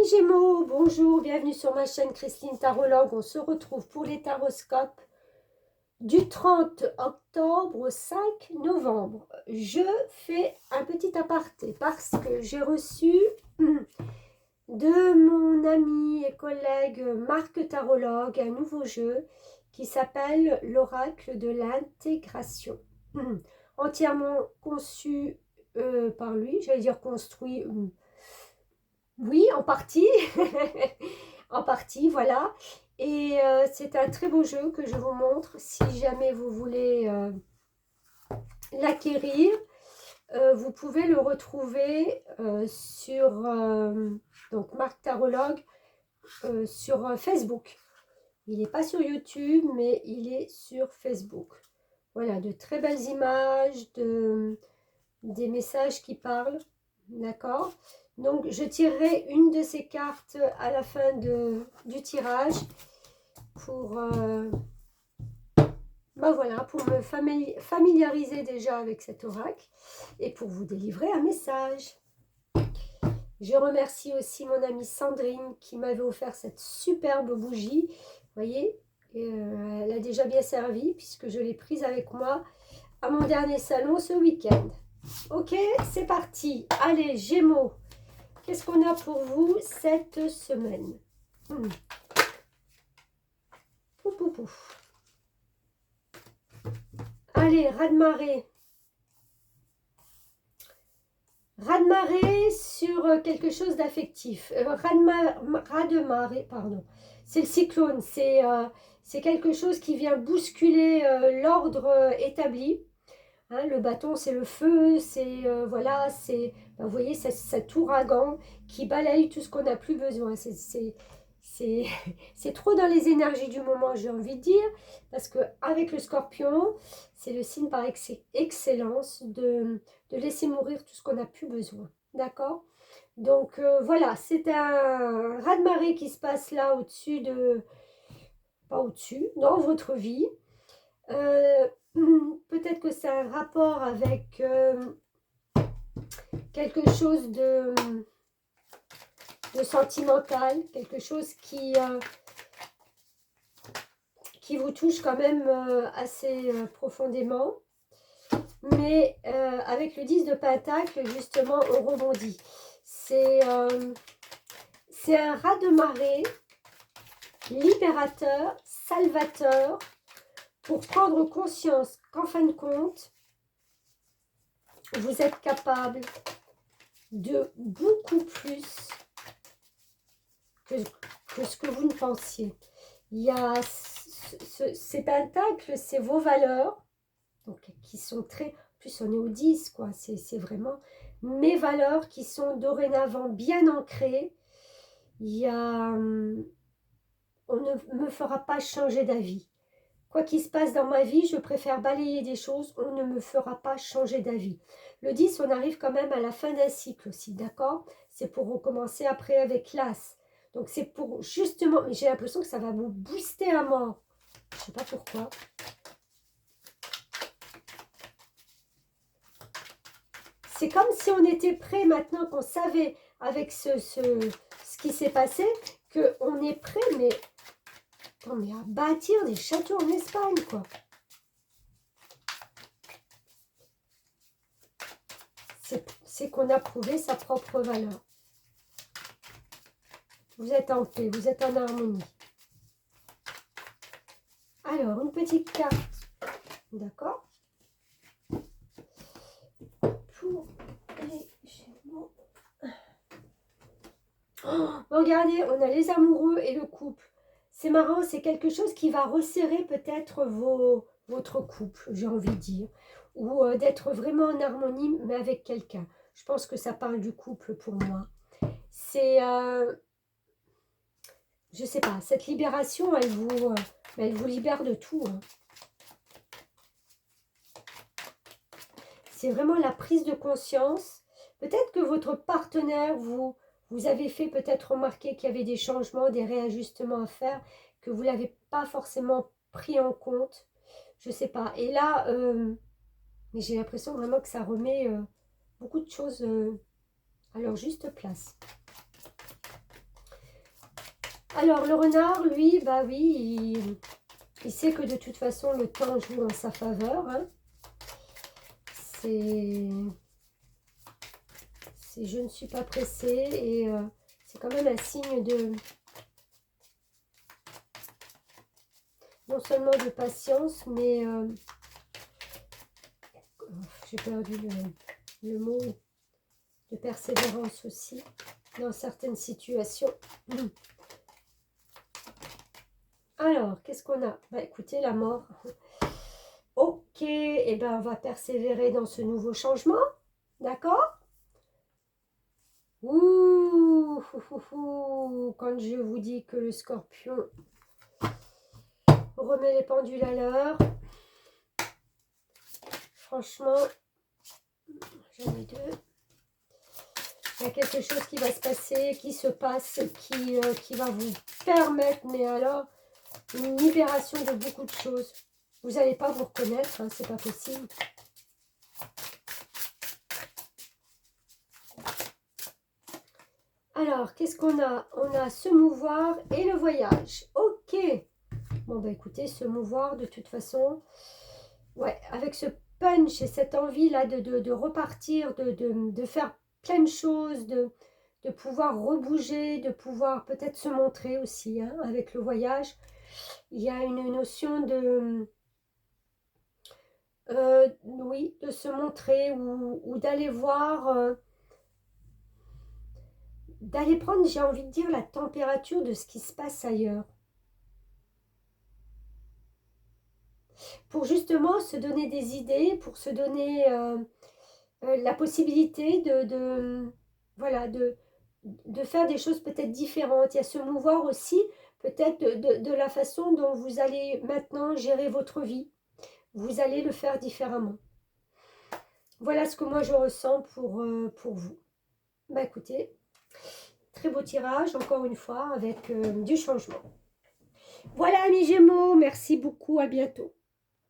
Amis Gémeaux, bonjour, bienvenue sur ma chaîne Christine Tarologue. On se retrouve pour les taroscopes du 30 octobre au 5 novembre. Je fais un petit aparté parce que j'ai reçu de mon ami et collègue Marc Tarologue un nouveau jeu qui s'appelle l'oracle de l'intégration. Entièrement conçu par lui, j'allais dire construit... Oui, en partie. En partie, voilà. Et c'est un très beau jeu que je vous montre. Si jamais vous voulez l'acquérir, vous pouvez le retrouver sur donc Marc Tarologue sur Facebook. Il n'est pas sur YouTube, mais il est sur Facebook. Voilà, de très belles images, des messages qui parlent. D'accord? Donc, je tirerai une de ces cartes à la fin du tirage pour, voilà, pour me familiariser déjà avec cet oracle et pour vous délivrer un message. Je remercie aussi mon amie Sandrine qui m'avait offert cette superbe bougie. Vous voyez, elle a déjà bien servi puisque je l'ai prise avec moi à mon dernier salon ce week-end. Ok, c'est parti. Allez, Gémeaux. Qu'est-ce qu'on a pour vous cette semaine? Pouf, pouf, pouf. Allez, raz-de-marée. Raz-de-marée sur quelque chose d'affectif. Raz-de-marée, pardon. C'est le cyclone. C'est quelque chose qui vient bousculer l'ordre établi. Hein, le bâton, c'est le feu, c'est voilà, c'est, vous voyez, cet ouragan qui balaye tout ce qu'on n'a plus besoin. C'est trop dans les énergies du moment, j'ai envie de dire, parce que avec le Scorpion, c'est le signe par excellence de laisser mourir tout ce qu'on n'a plus besoin. D'accord? Donc voilà, c'est un raz-de-marée qui se passe là au-dessus de, pas au-dessus, dans votre vie. Peut-être que c'est un rapport avec quelque chose de sentimental, quelque chose qui vous touche quand même assez profondément. Mais avec le 10 de Pentacle, justement, on rebondit. C'est un raz-de-marée libérateur, salvateur, pour prendre conscience qu'en fin de compte, vous êtes capable de beaucoup plus que ce que vous ne pensiez. Il y a ces pentacles, c'est vos valeurs, donc, qui sont très... En plus, on est au 10, quoi. C'est vraiment mes valeurs qui sont dorénavant bien ancrées. Il y a... on ne me fera pas changer d'avis. Quoi qu'il se passe dans ma vie, je préfère balayer des choses, on ne me fera pas changer d'avis. Le 10, on arrive quand même à la fin d'un cycle aussi, d'accord? C'est pour recommencer après avec l'As. Donc c'est pour justement, mais j'ai l'impression que ça va vous booster à mort. Je ne sais pas pourquoi. C'est comme si on était prêt maintenant, qu'on savait avec ce qui s'est passé, qu'on est prêt, mais à bâtir des châteaux en Espagne, quoi. C'est qu'on a prouvé sa propre valeur. Vous êtes en paix, vous êtes en harmonie. Alors, une petite carte, d'accord? Pour les Gémeaux. Oh, regardez, on a les amoureux et le couple. C'est marrant, c'est quelque chose qui va resserrer peut-être votre couple, j'ai envie de dire. Ou d'être vraiment en harmonie, mais avec quelqu'un. Je pense que ça parle du couple pour moi. C'est... je sais pas, cette libération, elle vous libère de tout. Hein. C'est vraiment la prise de conscience. Peut-être que votre partenaire, vous avez fait peut-être remarquer qu'il y avait des changements, des réajustements à faire, que vous ne l'avez pas forcément pris en compte. Je ne sais pas. Et là, mais j'ai l'impression vraiment que ça remet beaucoup de choses à leur juste place. Alors, le renard, lui, bah oui, il sait que de toute façon, le temps joue en sa faveur. Hein. C'est je ne suis pas pressée et c'est quand même un signe de, non seulement de patience, mais j'ai perdu le mot, de persévérance aussi dans certaines situations. Alors, qu'est-ce qu'on a? Bah, écoutez, la mort. Ok, et eh ben on va persévérer dans ce nouveau changement, d'accord? Ouh, quand je vous dis que le scorpion remet les pendules à l'heure, franchement, j'en ai deux. Il y a quelque chose qui va se passer, qui se passe, qui va vous permettre, mais alors, une libération de beaucoup de choses. Vous n'allez pas vous reconnaître, hein, c'est pas possible. Alors, qu'est-ce qu'on a? On a se mouvoir et le voyage. Ok. Bon, bah écoutez, se mouvoir de toute façon. Ouais, avec ce punch et cette envie-là de repartir, de faire plein de choses, de pouvoir rebouger, de pouvoir peut-être se montrer aussi, hein, avec le voyage. Il y a une notion de... oui, de se montrer ou d'aller voir... d'aller prendre, j'ai envie de dire, la température de ce qui se passe ailleurs. Pour justement se donner des idées, pour se donner la possibilité voilà, de faire des choses peut-être différentes. Il y a se mouvoir aussi peut-être de la façon dont vous allez maintenant gérer votre vie. Vous allez le faire différemment. Voilà ce que moi je ressens pour vous. Bah écoutez, très beau tirage, encore une fois, avec du changement. Voilà, amis Gémeaux, merci beaucoup, à bientôt.